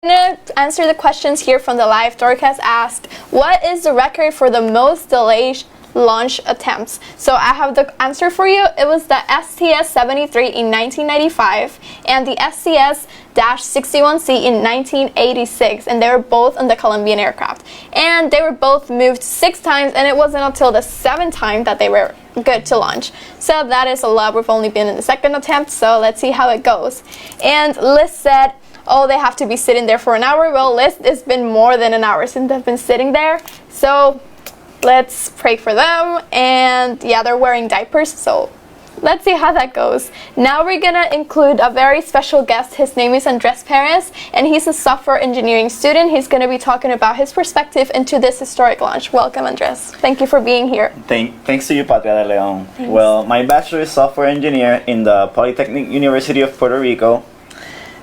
I'm going to answer the questions here from the live. Dorcas asked, what is the record for the most delayed launch attempts? So I have the answer for you. It was the STS-73 in 1995 and the STS-61C in 1986, and they were both on the Colombian aircraft. And they were both moved 6 times, and it wasn't until the 7th time that they were good to launch. So that is a lot. We've only been in the 2nd attempt, so let's see how it goes. And Liz said, oh, they have to be sitting there for an hour. Well, Liz, it's been more than an hour since they've been sitting there. So let's pray for them. And yeah, they're wearing diapers, so let's see how that goes. Now we're gonna include a very special guest. His name is Andres Perez, and he's a software engineering student. He's gonna be talking about his perspective into this historic launch. Welcome, Andres. Thank you for being here. Thanks to you, Patria De Leon. Thanks. Well, my bachelor is software engineer in the Polytechnic University of Puerto Rico.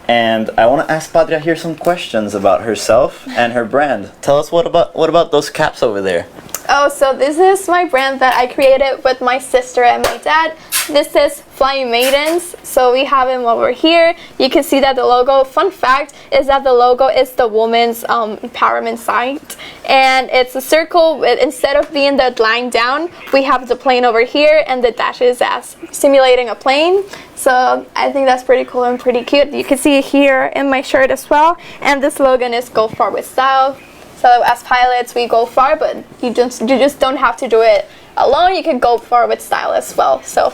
And I want to ask Patria here some questions about herself and her brand. Tell us what about those caps over there? Oh, so this is my brand that I created with my sister and my dad. This is Flying Maidens, so we have him over here. You can see that the logo, fun fact, is that the logo is the woman's empowerment site. And it's a circle, instead of being the line down, we have the plane over here and the dashes as simulating a plane. So I think that's pretty cool and pretty cute. You can see it here in my shirt as well. And the slogan is Go Far with Style. So as pilots, we go far, but you just don't have to do it alone. You can go far with style as well. So,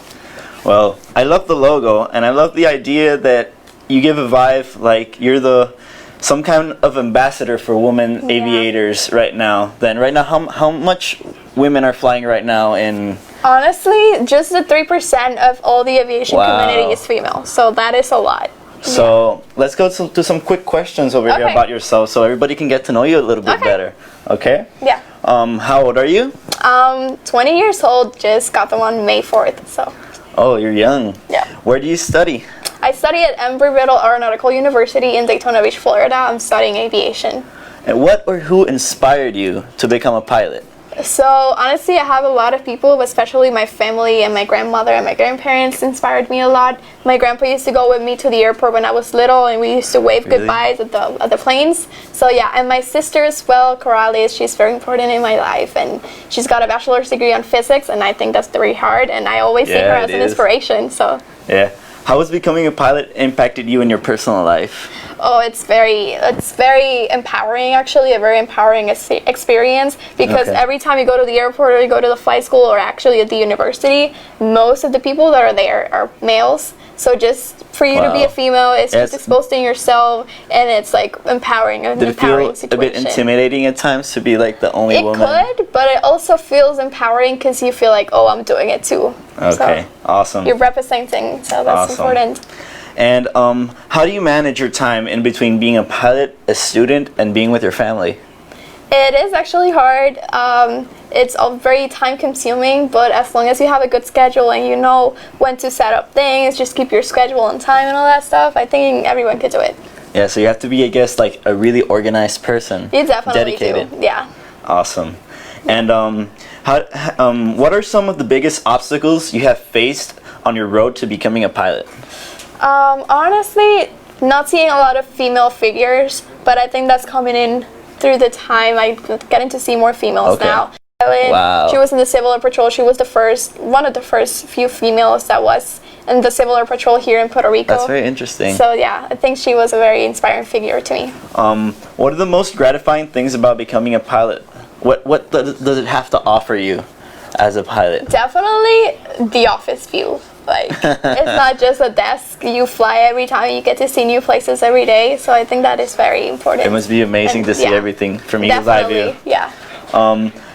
well, I love the logo, and I love the idea that you give a vibe like you're some kind of ambassador for women aviators right now. Then right now, how much women are flying right now in? Honestly, just the 3% of all the aviation community is female. So that is a lot. So let's go to some quick questions over here about yourself, so everybody can get to know you a little bit better. Okay? Yeah. How old are you? 20 years old. Just got them on May 4th. So. Oh, you're young. Yeah. Where do you study? I study at Embry-Riddle Aeronautical University in Daytona Beach, Florida. I'm studying aviation. And what or who inspired you to become a pilot? So honestly, I have a lot of people, especially my family and my grandmother and my grandparents inspired me a lot. My grandpa used to go with me to the airport when I was little, and we used to wave goodbyes at the planes. So yeah, and my sister as well, Corrales, she's very important in my life, and she's got a bachelor's degree on physics, and I think that's very hard, and I always see her as an inspiration. So yeah. How has becoming a pilot impacted you in your personal life? Oh, it's very empowering, actually, a very empowering experience, because every time you go to the airport or you go to the flight school or actually at the university, most of the people that are there are males. So just for you to be a female, it's just exposing yourself, and it's like empowering, an empowering situation. Did it feel a bit intimidating at times to be like the only woman? It could, but it also feels empowering because you feel like, oh, I'm doing it too. Okay, so awesome. You're representing, so that's important. And how do you manage your time in between being a pilot, a student, and being with your family? It is actually hard. It's all very time consuming, but as long as you have a good schedule and you know when to set up things, just keep your schedule on time and all that stuff, I think everyone could do it. Yeah, so you have to be, I guess, like a really organized person. You definitely dedicated. do. Yeah. Awesome. And what are some of the biggest obstacles you have faced on your road to becoming a pilot? Honestly, not seeing a lot of female figures, but I think that's coming in through the time. I'm getting to see more females now. Wow. She was in the Civil Air Patrol. She was one of the first few females that was in the Civil Air Patrol here in Puerto Rico. That's very interesting. So yeah, I think she was a very inspiring figure to me. What are the most gratifying things about becoming a pilot? What does it have to offer you as a pilot? Definitely the office view. Like, it's not just a desk. You fly every time. You get to see new places every day. So I think that is very important. It must be amazing to see everything from Eagle's Eye view. Yeah.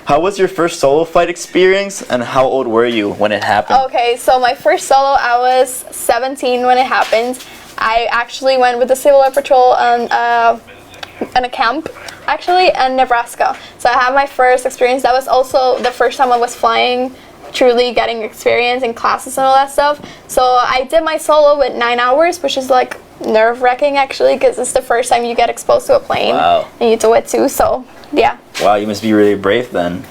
How was your first solo flight experience, and how old were you when it happened? Okay, so my first solo, I was 17 when it happened. I actually went with the Civil Air Patrol on a camp, actually, in Nebraska. So I had my first experience. That was also the first time I was flying, truly getting experience in classes and all that stuff. So I did my solo with 9 hours, which is like nerve-wracking actually, because it's the first time you get exposed to a plane. Wow. And you do it too, so yeah. Wow, you must be really brave then.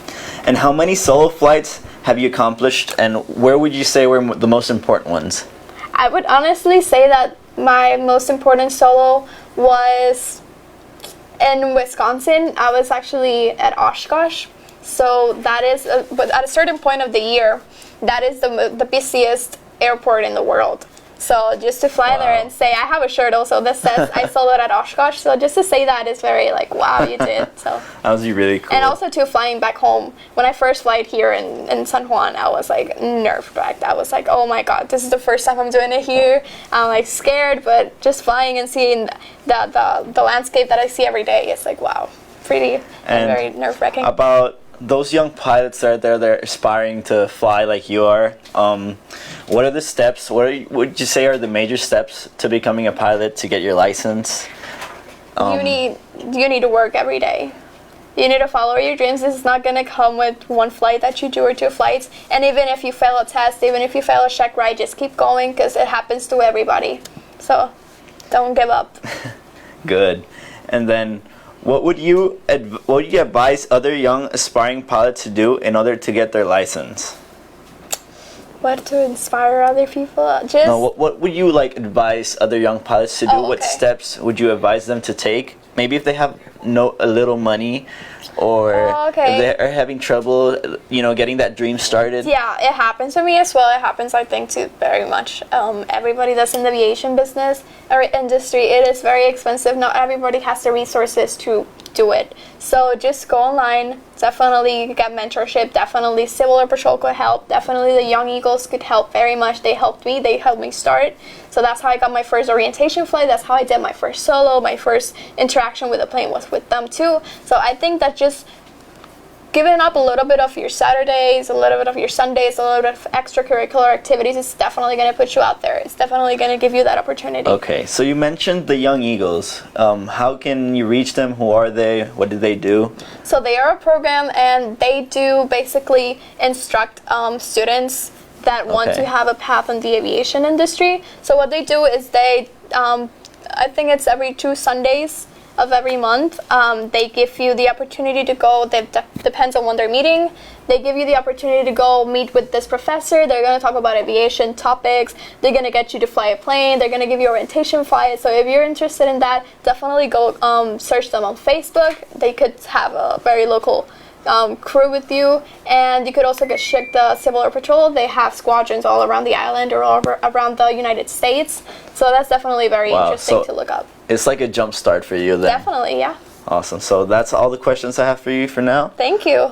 And how many solo flights have you accomplished, and where would you say were the most important ones? I would honestly say that my most important solo was In Wisconsin, I was actually at Oshkosh. So that is, but at a certain point of the year, that is the busiest airport in the world. So just to fly there and say, I have a shirt also that says I soloed at Oshkosh. So just to say that is very like, wow, you did. So that was really cool. And also too, flying back home. When I first flight here in San Juan, I was like nerve-wracked. I was like, oh my God, this is the first time I'm doing it here. I'm like scared, but just flying and seeing the landscape that I see every day, it's like, wow, pretty and very nerve-wracking. About those young pilots that are there, they're aspiring to fly like you are. What are the steps? Would you say are the major steps to becoming a pilot to get your license? You need to work every day. You need to follow your dreams. This is not going to come with one flight that you do or two flights. And even if you fail a test, even if you fail a check ride, just keep going because it happens to everybody. So don't give up. Good. And then what would you advise other young aspiring pilots to do in order to get their license? What to inspire other people? What would you advise other young pilots to do? What steps would you advise them to take? Maybe if they have a little money, or if they are having trouble, getting that dream started. Yeah, it happens to me as well. It happens, I think, to very much everybody that's in the aviation business or industry. It is very expensive. Not everybody has the resources to do it. So just go online. Definitely get mentorship. Definitely Civil Air Patrol could help. Definitely the Young Eagles could help very much. They helped me. They helped me start. So that's how I got my first orientation flight. That's how I did my first solo. My first interaction with the plane was with them too. So I think that just giving up a little bit of your Saturdays, a little bit of your Sundays, a little bit of extracurricular activities is definitely going to put you out there. It's definitely going to give you that opportunity. Okay, so you mentioned the Young Eagles. How can you reach them? Who are they? What do they do? So they are a program, and they do basically instruct students that want to have a path in the aviation industry. So what they do is they, I think it's every 2 Sundays of every month, they give you the opportunity to go. Depends on when they're meeting. They give you the opportunity to go meet with this professor. They're going to talk about aviation topics. They're going to get you to fly a plane. They're going to give you orientation flights. So if you're interested in that, definitely go search them on Facebook. They could have a very local crew with you, and you could also get shipped the Civil Air Patrol. They have squadrons all around the island or all around the United States. So that's definitely very interesting to look up. It's like a jump start for you then. Definitely, yeah. Awesome. So that's all the questions I have for you for now. Thank you.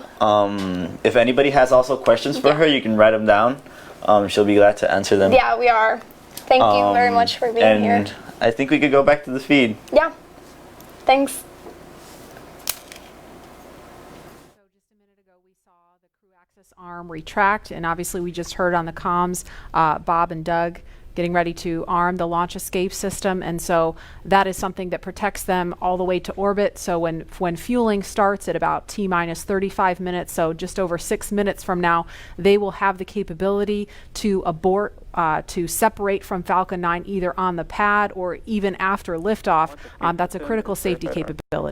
If anybody has also questions for her, you can write them down. She'll be glad to answer them. Yeah, we are. Thank you very much for being here. And I think we could go back to the feed. Yeah. Thanks. Arm retract, and obviously we just heard on the comms Bob and Doug getting ready to arm the launch escape system, and so that is something that protects them all the way to orbit. So when fueling starts at about T-minus 35 minutes, so just over 6 minutes from now, they will have the capability to abort, to separate from Falcon 9 either on the pad or even after liftoff. That's a critical safety capability.